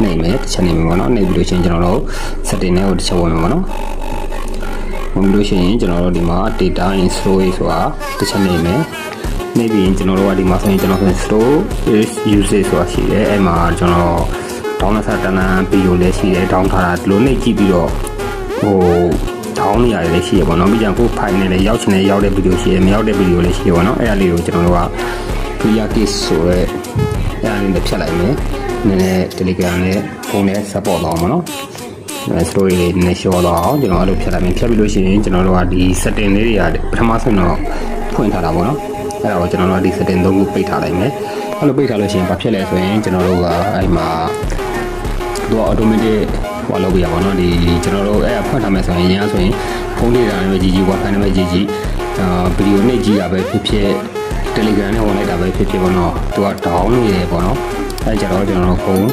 နှိပ်မယ်တစ်ချက်နှိပ်မယ်ပေါ့နော်နှိပ်ပြီးလို့ရှိရင်ကျွန်တော်တို့ setting တွေကိုတစ်ချက်ဝင်မယ်ပေါ့နော်ဝင်ပြီးလို့ရှိရင်ကျွန်တော်တို့ဒီမှာ data in storage ဆိုတာတစ်ချက်နှိပ်မယ်နှိပ်ပြီးရင်ကျွန်တော်တို့ကဒီမှာဆိုရင်ကျွန်တော်ဆိုရင် storage usage ဆိုတာရှိတယ်အဲ့မှာကျွန်တော်ဒေါင်းလက်ဆက်တန်းဗီဒီယိုလည်းရှိတယ်ဒေါင်းထားတာဒီလိုနှိပ်ကြည့်ပြီးတော့ဒေါင်းနေရတယ်လည်းရှိရပေါ့နော်ပြီးကြကို file နဲ့လည်းရောက်ချင်တဲ့ရောက်တဲ့ဗီဒီယိုရှိတယ်မရောက်တဲ့ဗီဒီယိုလည်းရှိရပေါ့နော်အဲ့ဒါလေးကိုကျွန်တော်တို့က clear case ဆိုရဲအဲ့ဒါလေးနဲ့ဖြတ်လိုက်မယ်နည်းနည်း Telegram နဲ့ဖုန်းနဲ့ support တော့မှာနော် story လေးနည်းနည်း show တော့အောင်ကျွန်တော်အဲ့လိုဖြတ်လိုက်မယ်ဖြတ်ပြီးလို့ရှိရင်ကျွန်တော်တို့ကဒီ setting လေးတွေကပထမဆုံးတော့ဖွင့်ထားတာပေါ့နော်အဲ့ဒါကိုကျွန်တော်တို့ကဒီ setting သုံးခုပိတ်ထားလိုက်မယ်အဲ့လိုပိတ်ထားလို့ရှိရင်ဘာဖြစ်လဲဆိုရင်ကျွန်တော်တို့ကအဲ့မှာသူက automatic ဟိုလုပ်ပြရပါတော့ဒီကျွန်တော်တို့အဲ့ဖွင့်ထားမယ်ဆိုရင်ရင်းဆိုရင်ဖုန်းလေးတာနဲ့ပဲကြည့်ကြည့် wifi နဲ့ပဲကြည့်ကြည့်ဗီဒီယိုနဲ့ကြည့်တာပဲဖြစ်ဖြစ် Telegram နဲ့ဝင်လိုက်တာပဲဖြစ်ဖြစ်ပေါ့နော်သူက down နေတယ်ပေါ့နော်အဲ့ကြတော့ကျွန်တော်တို့ဖုန်း